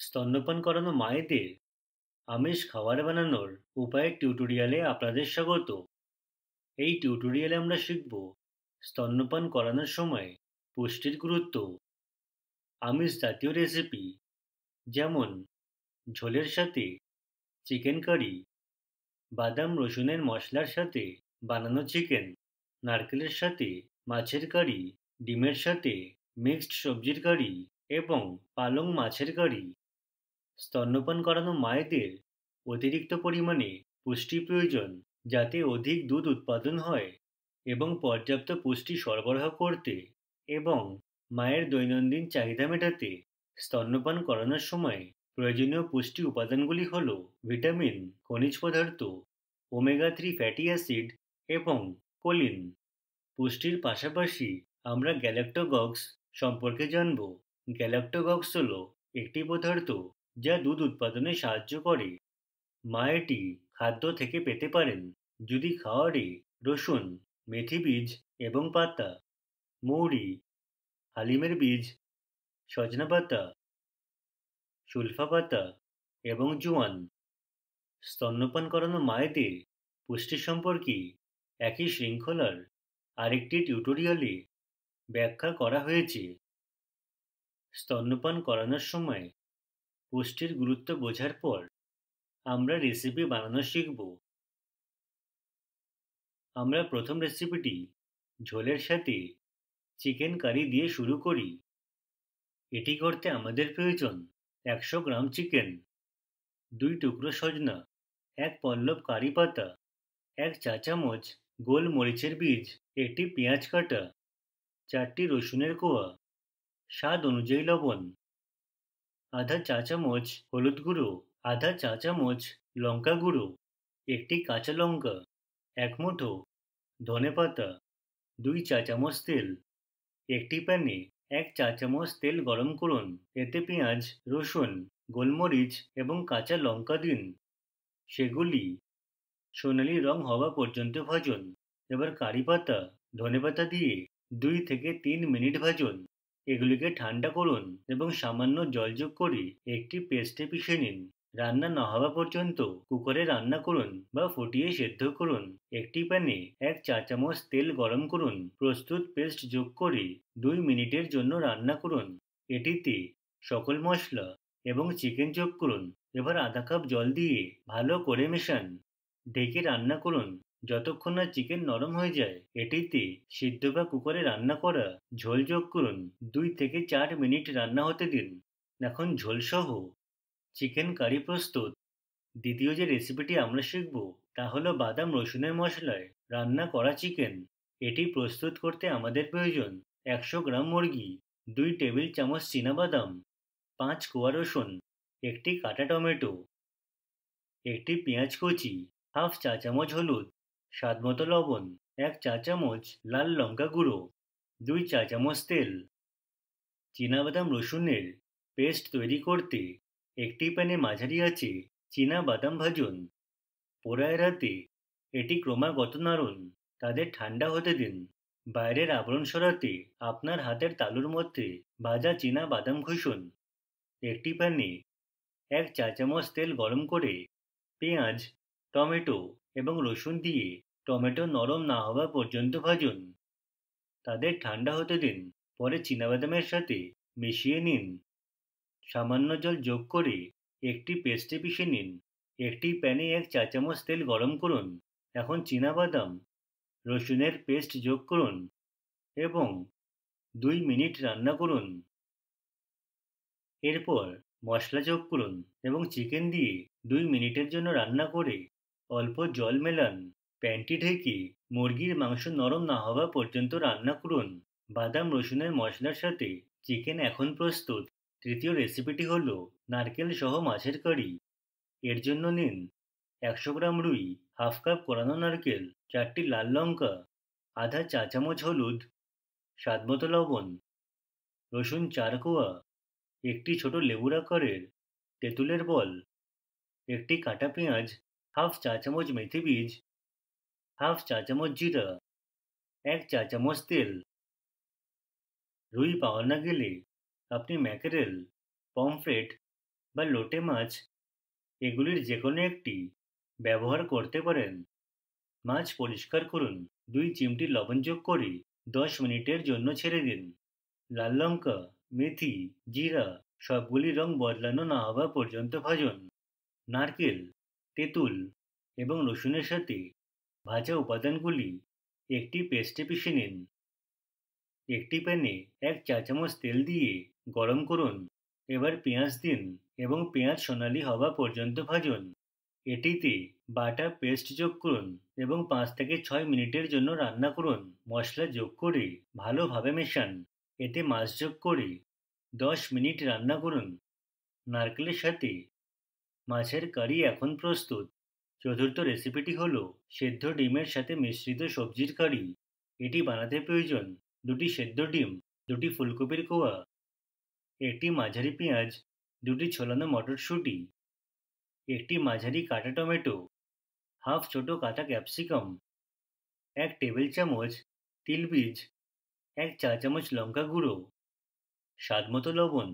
স্তন্যপান করানো মায়েদের আমিষ খাবার বানানোর উপায়ের টিউটোরিয়ালে আপনাদের স্বাগত। এই টিউটোরিয়ালে আমরা শিখব স্তন্যপান করানোর সময় পুষ্টির গুরুত্ব, আমিষ জাতীয় রেসিপি যেমন ঝোলের সাথে চিকেন কারি, বাদাম রসুনের মশলার সাথে বানানো চিকেন, নারকেলের সাথে মাছের কারি, ডিমের সাথে মিক্সড সবজির কারি এবং পালং মাছের কারি। স্তন্যপান করানো মায়েদের অতিরিক্ত পরিমাণে পুষ্টি প্রয়োজন যাতে অধিক দুধ উৎপাদন হয় এবং পর্যাপ্ত পুষ্টি সরবরাহ করতে এবং মায়ের দৈনন্দিন চাহিদা মেটাতে স্তন্যপান করানোর সময় প্রয়োজনীয় পুষ্টি উপাদানগুলি হল ভিটামিন, খনিজ পদার্থ, ওমেগা 3 ফ্যাটি অ্যাসিড এবং কোলিন। পুষ্টির পাশাপাশি আমরা গ্যালাক্টোকক্স সম্পর্কে জানব। গ্যালাক্টোকক্স হল একটি পদার্থ যা দুধ উৎপাদনে সাহায্য করে। মা এটি খাদ্য থেকে পেতে পারেন যদি খাওয়ারে রসুন, মেথি বীজ এবং পাতা, মৌরি, হালিমের বীজ, সজনা পাতা, সুলফা পাতা এবং জোয়ান। স্তন্যপান করানো মায়েদের পুষ্টি সম্পর্কে একই শৃঙ্খলার আরেকটি টিউটোরিয়ালে ব্যাখ্যা করা হয়েছে। স্তন্যপান করানোর সময় পুষ্টির গুরুত্ব বোঝার পর আমরা রেসিপি বানানো শিখব। আমরা প্রথম রেসিপিটি ঝোলের সাথে চিকেন কারি দিয়ে শুরু করি। এটি করতে আমাদের প্রয়োজন 100 গ্রাম চিকেন, 2 টুকরো সজনা, 1 পল্লব কারি পাতা, 1 চা চামচ গোল মরিচের বীজ, একটি পেঁয়াজ কাটা, 4টি রসুনের কোয়া, স্বাদ অনুযায়ী লবণ, আধা চা চামচ হলুদ গুঁড়ো, আধা চা চামচ লঙ্কা গুঁড়ো, একটি কাঁচা লঙ্কা, 1 মুঠো ধনে পাতা, 2 চা চামচ তেল। একটি প্যানে 1 চা চামচ তেল গরম করুন, এতে পেঁয়াজ, রসুন, গোলমরিচ এবং কাঁচা লঙ্কা দিন। সেগুলি সোনালি রং হওয়া পর্যন্ত ভাজুন। এবার কারি পাতা, ধনেপাতা দিয়ে 2 থেকে 3 মিনিট ভাজুন। এগুলিকে ঠান্ডা করুন এবং সামান্য জল যোগ করে একটি পেস্টে পিষে নিন। রান্না না হওয়া পর্যন্ত কুকারে রান্না করুন বা ফুটিয়ে সেদ্ধ করুন। একটি প্যানে 1 চা চামচ তেল গরম করুন, প্রস্তুত পেস্ট যোগ করে 2 মিনিটের জন্য রান্না করুন। এটিতে সকল মশলা এবং চিকেন যোগ করুন। এবার আধা কাপ জল দিয়ে ভালো করে মেশান। ঢেকে রান্না করুন যতক্ষণ না চিকেন নরম হয়ে যায়। এটিতে সিদ্ধ বা কুকারে রান্না করা ঝোল যোগ করুন। 2 থেকে 4 মিনিট রান্না হতে দিন। এখন ঝোল সহ চিকেন কারি প্রস্তুত। দ্বিতীয় যে রেসিপিটি আমরা শিখব তা হলো বাদাম রসুনের মশলায় রান্না করা চিকেন। এটি প্রস্তুত করতে আমাদের প্রয়োজন 100 গ্রাম মুরগি, 2 টেবিল চামচ চীনাবাদাম, 5 কোয়া রসুন, একটি কাটা টমেটো, একটি পেঁয়াজ কুচি, হাফ চা চামচ হলুদ, স্বাদমতো লবণ, 1 চা চামচ লাল লঙ্কা গুঁড়ো, 2 চা চামচ তেল। চীনাবাদাম রসুনের পেস্ট তৈরি করতে একটি প্যানে মাঝারি আঁচে চীনাবাদাম ভাজুন। পোড়া এড়াতে এটি ক্রমাগত নাড়ুন, তাদের ঠান্ডা হতে দিন। বাইরের আবরণ সরাতে আপনার হাতের তালুর মধ্যে ভাজা চীনাবাদাম ঘষুন। একটি প্যানে 1 চা চামচ তেল গরম করে পেঁয়াজ, টমেটো এবং রসুন দিয়ে টমেটো নরম না হওয়া পর্যন্ত ভাজুন। তাদের ঠান্ডা হতে দিন। পরে চীনাবাদামের সাথে মিশিয়ে নিন। সামান্য জল যোগ করে একটি পেস্টে পিষে নিন। একটি প্যানে 1 চা চামচ তেল গরম করুন। এখন চীনাবাদাম রসুনের পেস্ট যোগ করুন এবং 2 মিনিট রান্না করুন। এরপর মশলা যোগ করুন এবং চিকেন দিয়ে 2 মিনিটের জন্য রান্না করে অল্প জল মেলান। প্যানটি ঢেকে মুরগির মাংস নরম না হওয়া পর্যন্ত রান্না করুন। বাদাম রসুনের মশলার সাথে চিকেন এখন প্রস্তুত। তৃতীয় রেসিপিটি হল নারকেল সহ মাছের কারি। এর জন্য নিন 100 গ্রাম রুই, হাফ কাপ কোরানো নারকেল, 4টি লাল লঙ্কা, আধা চা চামচ হলুদ, স্বাদমতো লবণ, রসুন 4 কোয়া, একটি ছোট লেবুর আকারের তেঁতুলের বল, একটি কাটা পেঁয়াজ, হাফ চা চামচ মেথি বীজ, হাফ চা চামচ জিরা, 1 চা চামচ তেল। রুই পাওয়া না গেলে আপনি ম্যাকেরেল, পমফ্রেট বা লোটে মাছ, এগুলির যে কোনো একটি ব্যবহার করতে পারেন। মাছ পরিষ্কার করুন, 2 চিমটি লবণ যোগ করে 10 মিনিটের জন্য ছেড়ে দিন। লাল লঙ্কা, মেথি, জিরা সবগুলি রং বদলানো না হওয়া পর্যন্ত ভাজুন। নারকেল, তেঁতুল এবং রসুনের সাথে ভাজা উপাদানগুলি একটি পেস্টে পিষে নিন। একটি প্যানে 1 চা চামচ তেল দিয়ে গরম করুন। এবার পেঁয়াজ দিন এবং পেঁয়াজ সোনালী হওয়া পর্যন্ত ভাজুন। এটিতে বাটা পেস্ট যোগ করুন এবং 5 থেকে 6 মিনিটের জন্য রান্না করুন। মশলা যোগ করে ভালোভাবে মেশান। এতে মাছ যোগ করে 10 মিনিট রান্না করুন। নারকেলের সাথে মাছের কারি এখন প্রস্তুত। চতুর্থ রেসিপিটি হলো সেদ্ধ ডিমের সাথে মিশ্রিত সবজির কারি। এটি বানাতে প্রয়োজন 2টি সেদ্ধ ডিম, 2টি ফুলকপির কোয়া, একটি মাঝারি পেঁয়াজ, 2টি ছোলানো মটরশুঁটি, একটি মাঝারি কাটা টমেটো, হাফ ছোট কাটা ক্যাপসিকাম, 1 টেবিল চামচ তিলবীজ, 1 চা চামচ লঙ্কা গুঁড়ো, স্বাদমতো লবণ,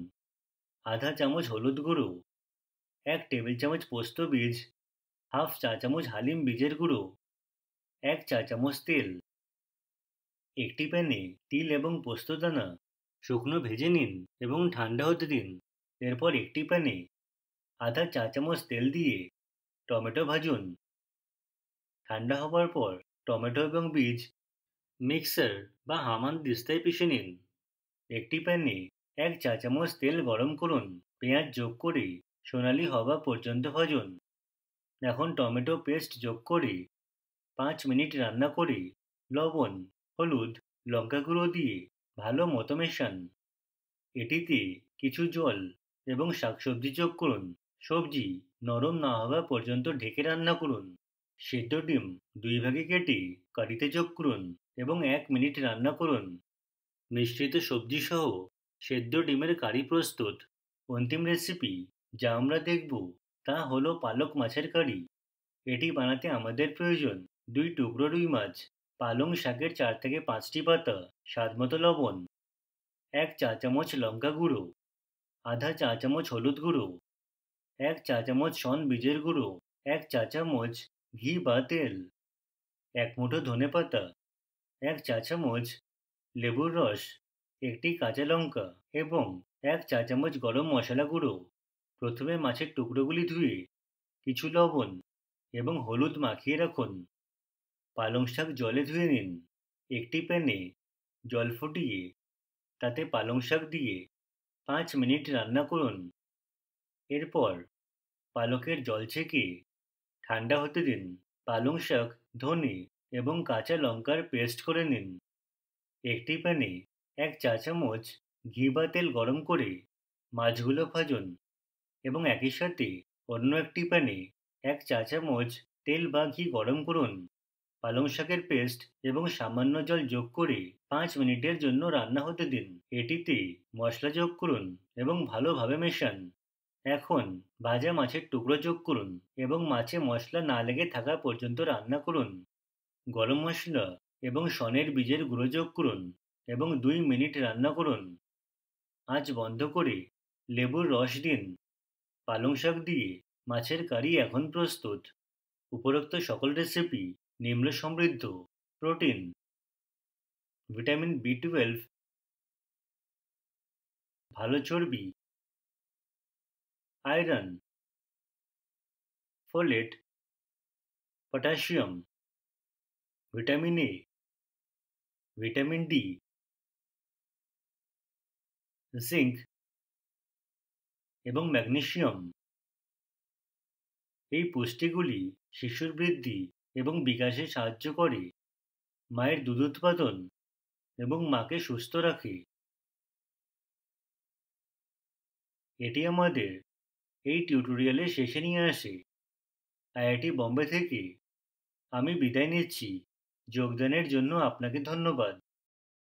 আধা চামচ হলুদ গুঁড়ো, 1 টেবিল চামচ পোস্ত বীজ, হাফ চা চামচ হালিম বীজের গুঁড়ো, 1 চা চামচ তেল। একটি প্যানে তিল এবং পোস্তদানা শুকনো ভেজে নিন এবং ঠান্ডা হতে দিন। এরপর একটি প্যানে আধা চা চামচ তেল দিয়ে টমেটো ভাজুন। ঠান্ডা হবার পর টমেটো এবং বীজ মিক্সার বা হামানদিস্তায় পিষে নিন। একটি প্যানে 1 চা চামচ তেল গরম করুন। পেঁয়াজ যোগ করে সোনালী হওয়া পর্যন্ত ভাজুন। এখন টমেটো পেস্ট যোগ করে 5 মিনিট রান্না করে লবণ, হলুদ, লঙ্কা গুঁড়ো দিয়ে ভালো মতো মেশান। এটিতে কিছু জল এবং শাকসবজি যোগ করুন। সবজি নরম না হওয়া পর্যন্ত ঢেকে রান্না করুন। সেদ্ধ ডিম 2 ভাগে কেটে কারিতে যোগ করুন এবং 1 মিনিট রান্না করুন। মিশ্রিত সবজি সহ সেদ্ধ ডিমের কারি প্রস্তুত। অন্তিম রেসিপি যা আমরা দেখব তা হলো পালক মাছের কারি। এটি বানাতে আমাদের প্রয়োজন 2 টুকরো রুই মাছ, পালং শাকের 4 থেকে 5টি পাতা, স্বাদমতো লবণ, 1 চা চামচ লঙ্কা গুঁড়ো, আধা চা চামচ হলুদ গুঁড়ো, 1 চা চামচ শন বীজের গুঁড়ো, 1 চা চামচ ঘি বা তেল, 1 মুঠো ধনেপাতা, 1 চা চামচ লেবুর রস, একটি কাঁচা লঙ্কা এবং 1 চা চামচ গরম মশলা গুঁড়ো। প্রথমে মাছের টুকরোগুলি ধুয়ে কিছু লবণ এবং হলুদ মাখিয়ে রাখুন। পালং শাক জলে ধুয়ে নিন। একটি প্যানে জল ফুটিয়ে তাতে পালং শাক দিয়ে 5 মিনিট রান্না করুন। এরপর পালকের জল ছেঁকে ঠান্ডা হতে দিন। পালং শাক, ধনে এবং কাঁচা লঙ্কার পেস্ট করে নিন। একটি প্যানে 1 চা চামচ ঘি বা তেল গরম করে মাছগুলো ভাজুন এবং একই সাথে অন্য একটি প্যানে 1 চা চামচ তেল বা ঘি গরম করুন। পালং শাকের পেস্ট এবং সামান্য জল যোগ করে 5 মিনিটের জন্য রান্না হতে দিন। এটিতে মশলা যোগ করুন এবং ভালোভাবে মেশান। এখন ভাজা মাছের টুকরো যোগ করুন এবং মাছে মশলা না লেগে থাকা পর্যন্ত রান্না করুন। গরম মশলা এবং শনের বীজের গুঁড়ো যোগ করুন এবং 2 মিনিট রান্না করুন। আঁচ বন্ধ করে লেবুর রস দিন। পালং শাক দিয়ে মাছের কারি এখন প্রস্তুত। উপরোক্ত সকল রেসিপি নিম্ন সমৃদ্ধ, প্রোটিন, ভিটামিন B12, ভালো চর্বি, iron, folate, potassium, vitamin A, vitamin D, zinc এবং ম্যাগনেসিয়াম। এই পুষ্টিগুলি শিশুর বৃদ্ধি এবং বিকাশে সাহায্য করে, মায়ের দুধ উৎপাদন এবং মাকে সুস্থ রাখে। এটি আমাদের এই টিউটোরিয়ালের শেষে নিয়ে আসে। আইআইটি বোম্বে থেকে আমি বিদায় নিচ্ছি। যোগদানের জন্য আপনাকে ধন্যবাদ।